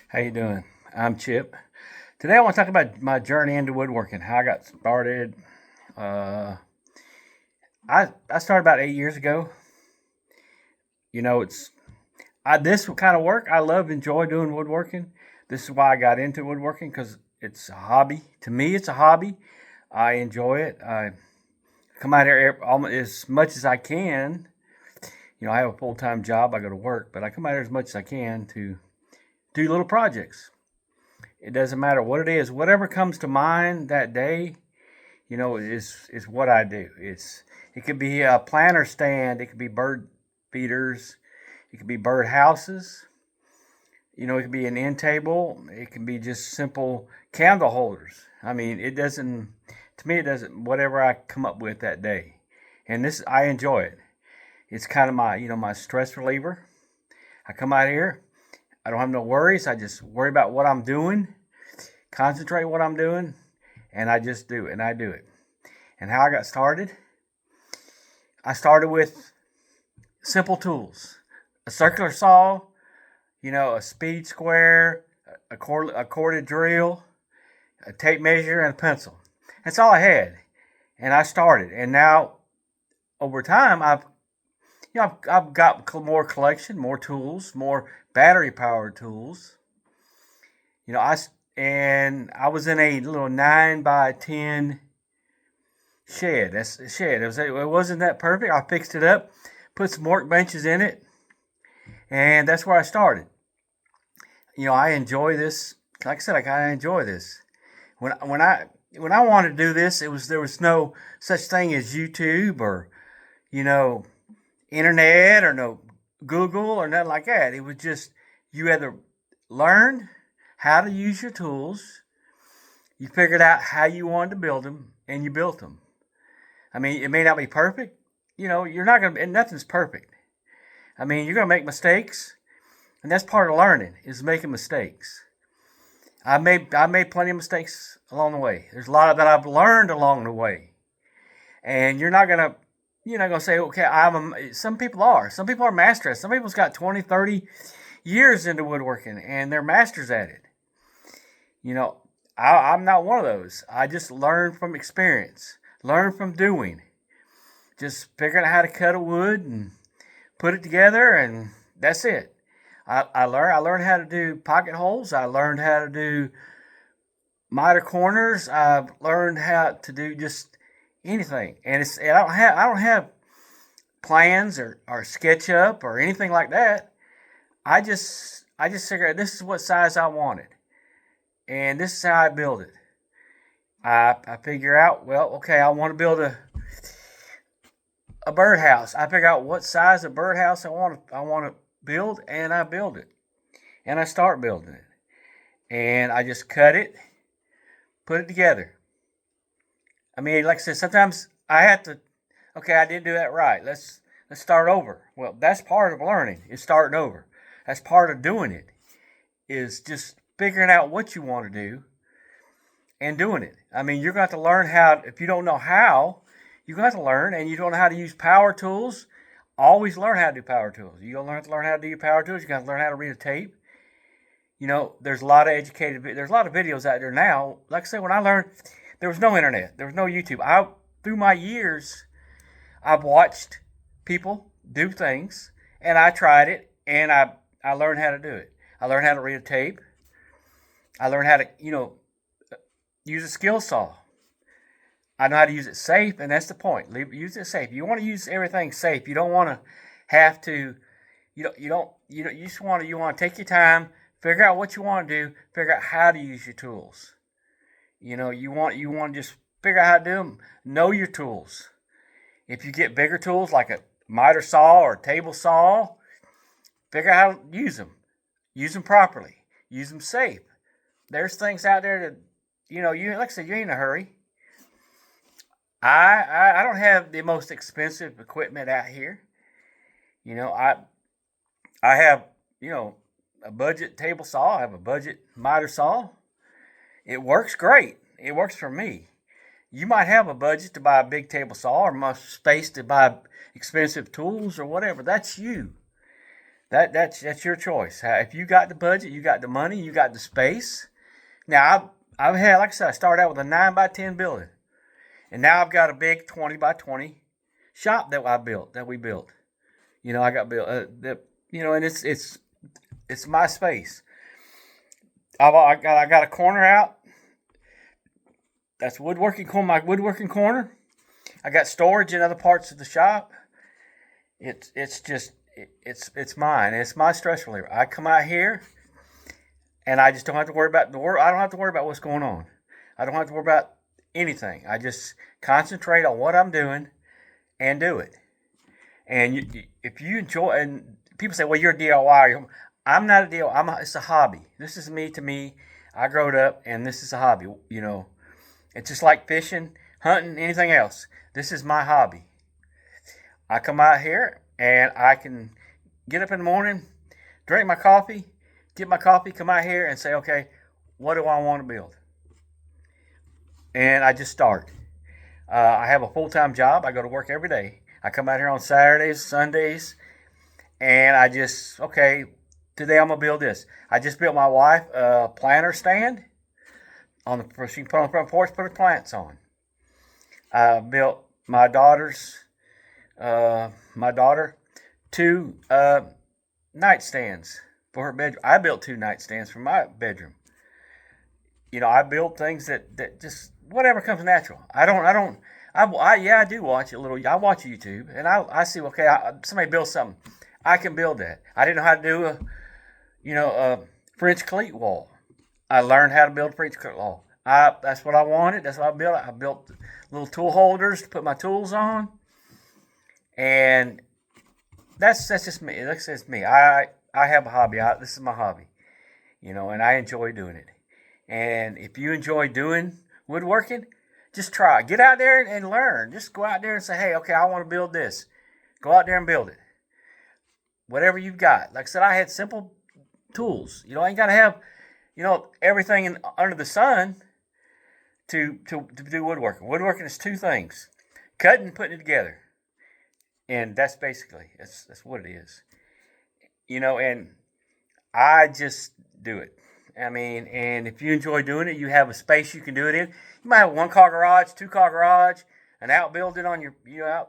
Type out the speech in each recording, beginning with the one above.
How you doing? I'm Chip. Today I want to talk about my journey into woodworking, how I got started. Uh, I started about 8 years ago. It's this kind of work I love, enjoy doing woodworking. This is why I got into woodworking because it's a hobby. To me, it's a hobby. I enjoy it. I come out here almost as much as I can. I have a full time job. I go to work, but I come out here as much as I can to do little projects. It doesn't matter what it is, whatever comes to mind that day, is what I do. It could be a planter stand, it could be bird feeders, it could be bird houses, it could be an end table, it can be just simple candle holders. I mean, it doesn't to me it doesn't whatever I come up with that day. And this I enjoy it. It's kind of my stress reliever. I come out here, I don't have no worries. I just worry about what I'm doing, concentrate what I'm doing, and I just do it, and I do it. And how I got started? I started with simple tools: a circular saw, a speed square, a corded drill, a tape measure, and a pencil. That's all I had, and I started. And now, over time, I've got more collection, more tools, more battery powered tools. You know, I and I was in a little 9 by 10 shed. That's a shed. It wasn't that perfect. I fixed it up, put some workbenches in it, and that's where I started. I enjoy this. Like I said, I kind of enjoy this. When I wanted to do this, there was no such thing as YouTube or you know internet or no Google or nothing like that. It was just you had to learn how to use your tools. You figured out how you wanted to build them, and you built them. I mean, it may not be perfect. You're not gonna, and nothing's perfect. I mean, you're gonna make mistakes, and that's part of learning is making mistakes. I made plenty of mistakes along the way. There's a lot of that I've learned along the way, and you're not gonna say, okay, some people are. Some people are masters. Some people's got 20, 30 years into woodworking, and they're masters at it. You know, I'm not one of those. I just learn from experience, learn from doing, just figuring out how to cut a wood and put it together, and that's it. I learned how to do pocket holes. I learned how to do miter corners. I've learned how to do just anything, and I don't have plans or SketchUp or anything like that. I just figured out this is what size I wanted, and this is how I build it. I figure out, well, okay, I want to build a birdhouse. I figure out what size of birdhouse I want to build, and I build it, and I start building it, and I just cut it, put it together. I mean, like I said, sometimes I have to. Okay, I didn't do that right. Let's start over. Well, that's part of learning. Is starting over. That's part of doing it. Is just figuring out what you want to do and doing it. I mean, you're going to have to learn how. If you don't know how, you're going to have to learn, and you don't know how to use power tools. Always learn how to do power tools. You're going to have to learn how to do your power tools. You're going to learn how to read a tape. There's a lot of there's a lot of videos out there now. Like I said, when I learned, there was no internet, there was no YouTube. Through my years, I've watched people do things, and I tried it, and I learned how to do it. I learned how to read a tape. I learned how to, use a skill saw. I know how to use it safe, and that's the point. Use it safe. You want to use everything safe. You don't want to have to. You just want to take your time, figure out what you want to do, figure out how to use your tools. You want to just figure out how to do them. Know your tools. If you get bigger tools like a miter saw or table saw, figure out how to use them. Use them properly. Use them safe. There's things out there that you like I said, you ain't in a hurry. I don't have the most expensive equipment out here. You know, I have a budget table saw. I have a budget miter saw. It works great. It works for me. You might have a budget to buy a big table saw or much space to buy expensive tools or whatever. That's you. That's your choice. If you got the budget, you got the money, you got the space. Now I've had, like I said, I started out with a 9 by 10 building, and now I've got a big 20 by 20 shop that we built. I got built. And it's my space. I got a corner out. That's woodworking corner. My woodworking corner. I got storage in other parts of the shop. It's mine. It's my stress reliever. I come out here and I just don't have to worry about the work. I don't have to worry about what's going on. I don't have to worry about anything. I just concentrate on what I'm doing and do it. And if you enjoy, and people say, "Well, you're a DIY." I'm not a DIY. It's a hobby. This is me. To me, I growed up, and this is a hobby. It's just like fishing, hunting, anything else. This is my hobby. I come out here and I can get up in the morning, drink my coffee, get my coffee, come out here and say, okay, what do I want to build? And I just start. I have a full-time job. I go to work every day. I come out here on Saturdays, Sundays, and okay, today I'm going to build this. I just built my wife a planter stand. She can put on the front porch, put her plants on. I built my daughter two nightstands for her bedroom. I built two nightstands for my bedroom. I build things that just whatever comes natural. I do watch a little. I watch YouTube and I see, okay, somebody built something. I can build that. I didn't know how to do a French cleat wall. I learned how to build French cleat wall. That's what I wanted. That's what I built. I built little tool holders to put my tools on, and that's just me. That's just me. I have a hobby. This is my hobby, and I enjoy doing it. And if you enjoy doing woodworking, just try. Get out there and learn. Just go out there and say, hey, okay, I want to build this. Go out there and build it. Whatever you've got. Like I said, I had simple tools. I ain't got to have, everything under the sun to do woodworking. Woodworking is two things: cutting and putting it together. And that's what it is. And I just do it. And if you enjoy doing it, you have a space you can do it in. You might have a 1-car garage, 2-car garage, an outbuilding on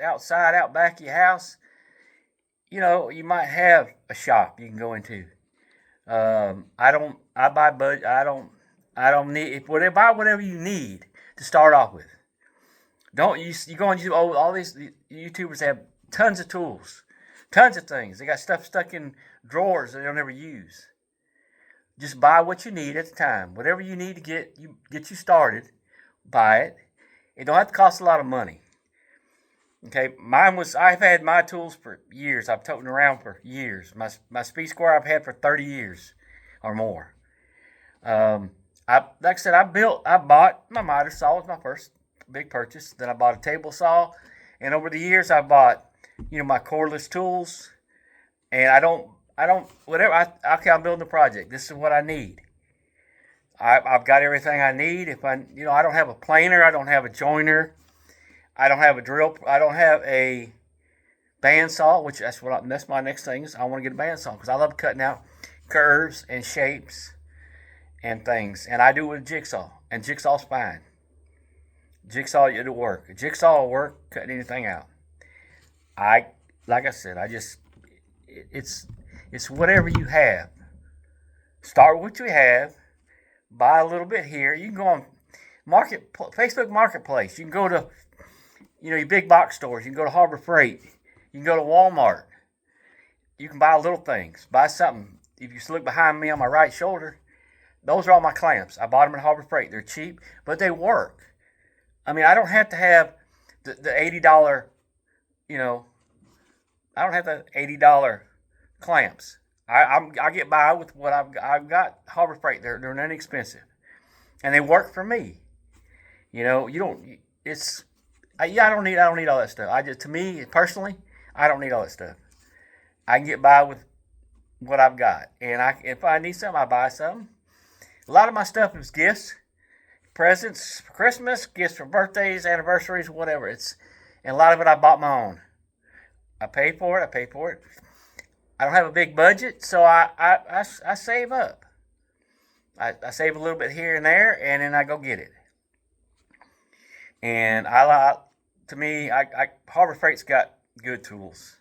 outside, out back of your house. You might have a shop you can go into. I don't need, buy whatever you need to start off with. Don't you go on YouTube, all these YouTubers have tons of tools, tons of things. They got stuff stuck in drawers that they'll never use. Just buy what you need at the time. Whatever you need to get you started, buy it. It don't have to cost a lot of money. Okay, I've had my tools for years. I've toted them around for years. My speed square I've had for 30 years or more. Like I said, I bought my miter saw was my first big purchase. Then I bought a table saw, and over the years I bought, my cordless tools. And I'm building a project. This is what I need. I've got everything I need. If I don't have a planer, I don't have a joiner, I don't have a drill, I don't have a bandsaw, which that's my next thing is I want to get a bandsaw because I love cutting out curves and shapes and things. And I do it with a jigsaw, and jigsaw's fine. Jigsaw, it'll work. A jigsaw will work cutting anything out. Like I said, it's whatever you have. Start with what you have. Buy a little bit here. You can go on Facebook Marketplace. You can go to, your big box stores. You can go to Harbor Freight. You can go to Walmart. You can buy little things. Buy something. If you look behind me on my right shoulder, those are all my clamps. I bought them at Harbor Freight. They're cheap, but they work. I don't have to have the $80, I don't have the $80 clamps. I get by with what I've got. Harbor Freight, they're inexpensive, and they work for me. You don't. I don't need all that stuff. To me personally, I don't need all that stuff. I can get by with what I've got, and if I need something, I buy something. A lot of my stuff is gifts, presents for Christmas, gifts for birthdays, anniversaries, whatever. And a lot of it I bought my own. I paid for it. I don't have a big budget, so I save up. I save a little bit here and there, and then I go get it. And I like, to me, Harbor Freight's got good tools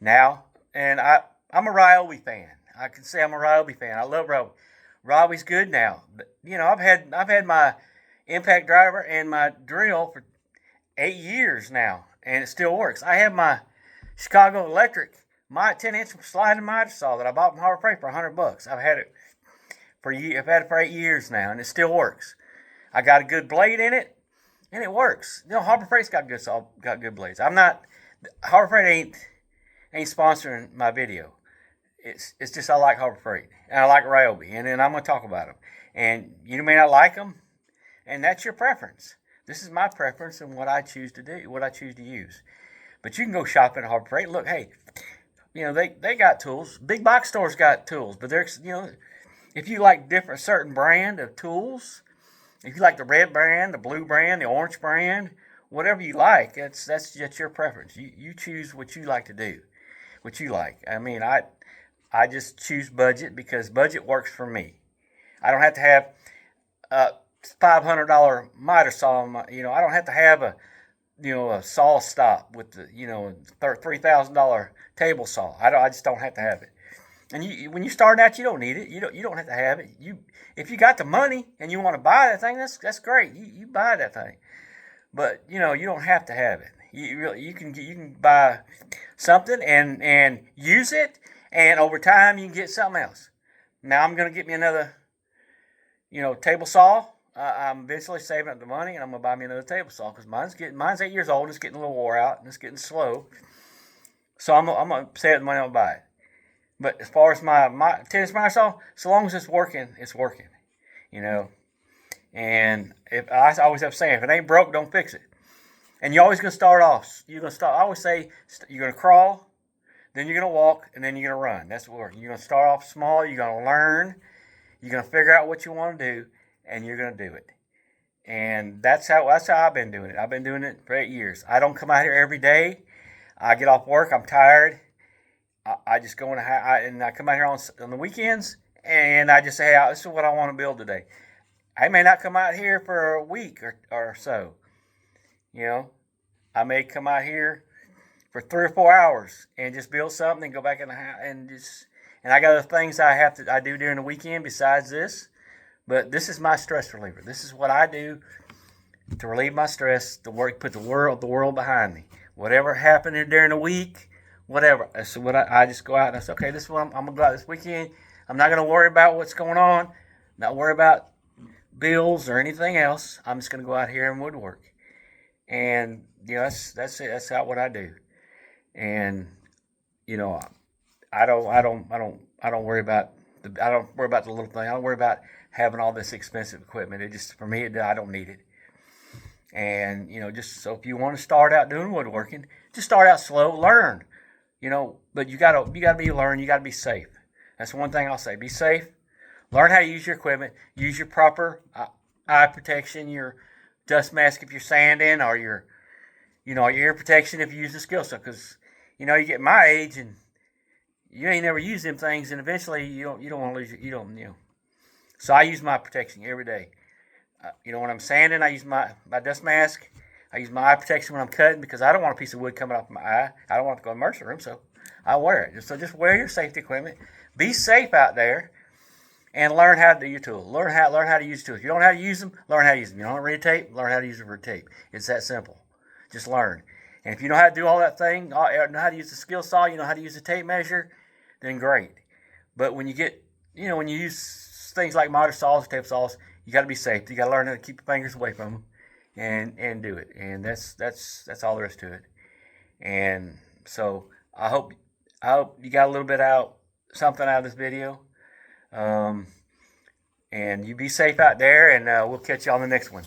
now, and I'm a Ryobi fan. I can say I'm a Ryobi fan. I love Ryobi. Ryobi's good now. But, I've had my impact driver and my drill for 8 years now, and it still works. I have my Chicago Electric, my 10-inch sliding miter saw that I bought from Harbor Freight for $100. I've had it for 8 years now, and it still works. I got a good blade in it, and it works. Harbor Freight's got good blades. Harbor Freight ain't sponsoring my video. It's just I like Harbor Freight, and I like Ryobi, and then I'm gonna talk about them. And you may not like them, and that's your preference. This is my preference and what I choose to do, what I choose to use. But you can go shopping at Harbor Freight. Look, hey, they got tools. Big box stores got tools, but there's if you like certain brand of tools, if you like the red brand, the blue brand, the orange brand, whatever you like, that's just your preference. You choose what you like to do, what you like. I mean, I just choose budget because budget works for me. I don't have to have a $500 miter saw. I don't have to have a saw stop with the $3,000 table saw. I just don't have to have it. And when you start out, you don't need it. You don't have to have it. If you got the money and you want to buy that thing, that's great. You buy that thing, but you don't have to have it. You can buy something and use it, and over time you can get something else. Now I'm gonna get me another table saw. I'm eventually saving up the money, and I'm gonna buy me another table saw because mine's 8 years old. It's getting a little wore out, and it's getting slow. So I'm gonna save the money. I'm gonna buy it. But as far as my tennis miter saw, so long as it's working, it's working. And if I always have a saying, if it ain't broke, don't fix it. And you're always gonna start off. I always say you're gonna crawl, then you're gonna walk, and then you're gonna run. That's what you're gonna start off small. You're gonna learn. You're gonna figure out what you want to do, and you're gonna do it. And that's how I've been doing it. I've been doing it for 8 years. I don't come out here every day. I get off work. I'm tired. I just go and I come out here on the weekends, and I just say, hey, this is what I want to build today. I may not come out here for a week or so. I may come out here for 3 or 4 hours and just build something and go back in the house and I got other things I do during the weekend besides this. But this is my stress reliever. This is what I do to relieve my stress, to put the world behind me. Whatever happened during the week, whatever. That's what I just go out and I say, okay, this is what I'm gonna go out this weekend. I'm not gonna worry about what's going on, not worry about bills or anything else. I'm just gonna go out here and woodwork. And that's it. That's what I do. And I don't worry about the little thing. I don't worry about having all this expensive equipment. It just, for me, I don't need it. And just so if you want to start out doing woodworking, just start out slow, learn. But you gotta learn. You gotta be safe. That's one thing I'll say. Be safe. Learn how to use your equipment. Use your proper eye protection, your dust mask if you're sanding, or your ear protection if you use the skill stuff. Because you get my age and you ain't never used them things, and eventually you don't want to lose your. So I use my protection every day. When I'm sanding, I use my dust mask. I use my eye protection when I'm cutting because I don't want a piece of wood coming off my eye. I don't want it to go in the emergency room, so I wear it. So just wear your safety equipment. Be safe out there, and learn how to do your tools. Learn how to use tools. If you don't know how to use them, learn how to use them. You don't know how to read a tape, learn how to use a tape. It's that simple. Just learn. And if you know how to do all that thing, know how to use the skill saw, you know how to use the tape measure, then great. But when you use things like miter saws, tape saws, you got to be safe. You got to learn how to keep your fingers away from them. And do it, and that's all there is to it. And so I hope you got a little bit something out of this video. And you be safe out there, and we'll catch you on the next one.